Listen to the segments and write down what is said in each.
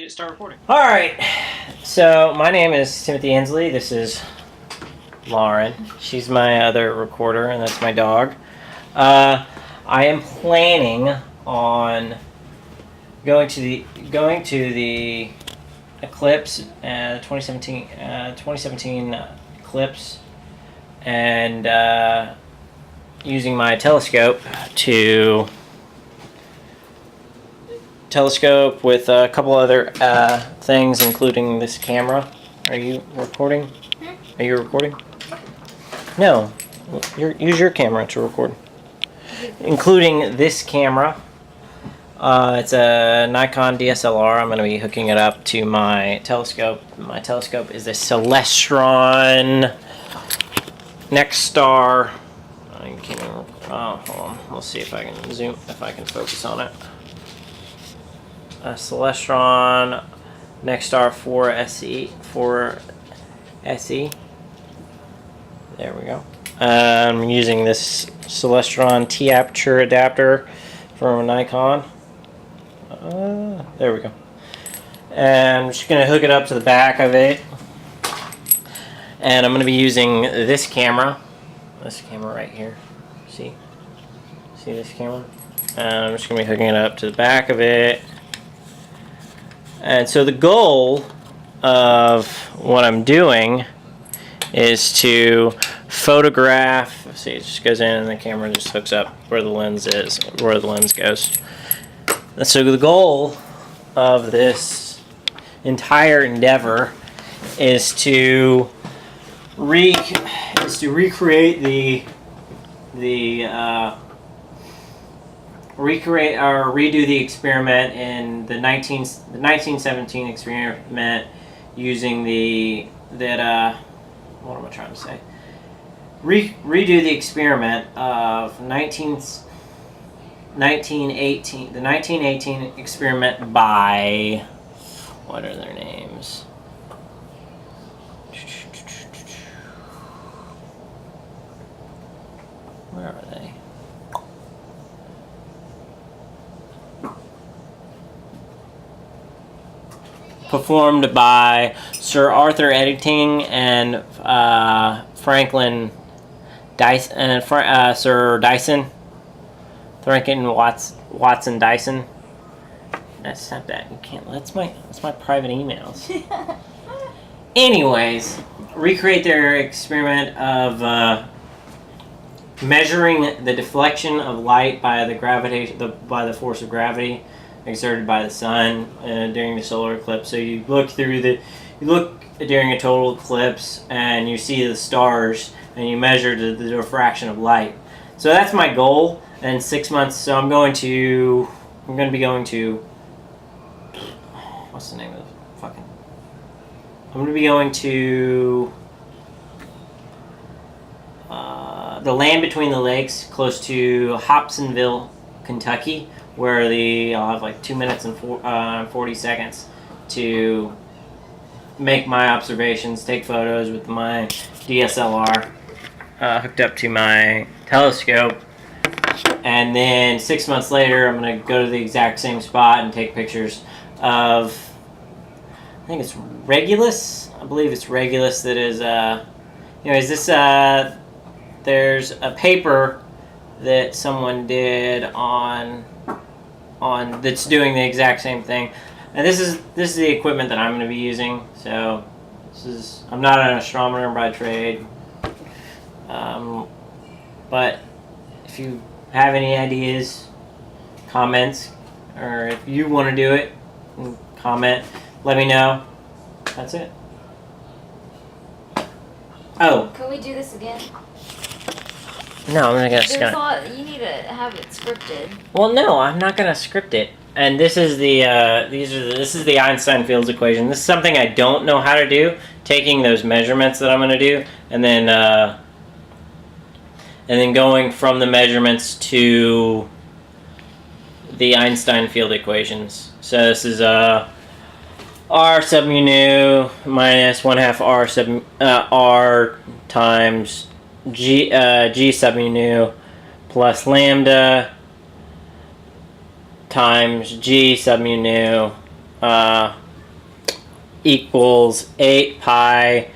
Start recording. All right. So my name is Timothy Hensley. This is Lauren. She's my other recorder, and that's my dog. I am planning on going to the Eclipse, 2017 Eclipse, and using my telescope with a couple other things, including this camera. Are you recording? Are you recording? No. Use your camera to record. Including this camera. It's a Nikon DSLR. I'm going to be hooking it up to my telescope. My telescope is a Celestron Nexstar. I can't even. Oh, hold on. We'll see if I can zoom. If I can focus on it. Celestron Nexstar 4 SE. There we go. I'm using this Celestron T-aperture adapter from Nikon. There we go. And I'm just going to hook it up to the back of it. And I'm going to be using this camera. This camera right here. See this camera? And I'm just going to be hooking it up to the back of it. And so the goal of what I'm doing is to photograph. See, it just goes in and the camera just hooks up where the lens is, where the lens goes. And so the goal of this entire endeavor is to recreate recreate or redo the experiment in the 1917 experiment using what am I trying to say? Redo the experiment of 1918, the 1918 experiment by, what are their names? Where are they? Performed by Sir Arthur Eddington and Franklin Dyson and Sir Dyson, Franklin Watson Dyson. That's not that. You can't. That's my private emails. Anyways, recreate their experiment of measuring the deflection of light by the force of gravity exerted by the sun during the solar eclipse. So you look during a total eclipse and you see the stars and you measure the diffraction of light. So that's my goal in 6 months. So I'm going to be going to, what's the name of the fucking, I'm going to be going to the land between the lakes, close to Hobsonville, Kentucky, where I'll have like 2 minutes and 40 seconds to make my observations, take photos with my DSLR hooked up to my telescope. And then 6 months later, I'm going to go to the exact same spot and take pictures of, I think it's Regulus. I believe it's Regulus that is, anyways, this, there's a paper that someone did on that's doing the exact same thing, and this is the equipment that I'm going to be using. So I'm not an astronomer by trade, but if you have any ideas, comments, or if you want to do it, comment, let me know. That's it. Oh, can we do this again? no, I'm just gonna. You need to have it scripted. Well, no, I'm not gonna script it. And this is the this is the Einstein fields equation. This is something I don't know how to do. Taking those measurements that I'm gonna do, and then going from the measurements to the Einstein field equations. So this is r sub mu nu minus 1/2 r times g sub mu nu plus lambda times g sub mu nu equals 8 pi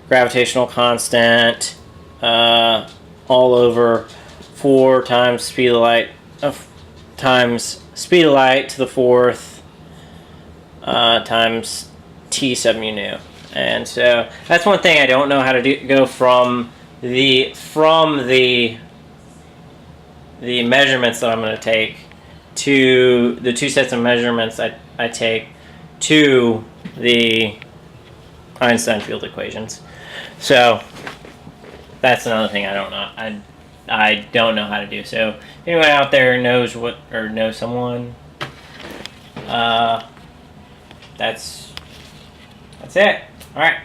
gravitational constant all over 4 times speed of light times speed of light to the 4th times t sub mu nu. And so that's one thing I don't know how to do. Go from the measurements that I'm going to take to the 2 sets of measurements I take to the Einstein field equations. So that's another thing I don't know. I don't know how to do. So if anyone out there knows knows someone, that's it. All right.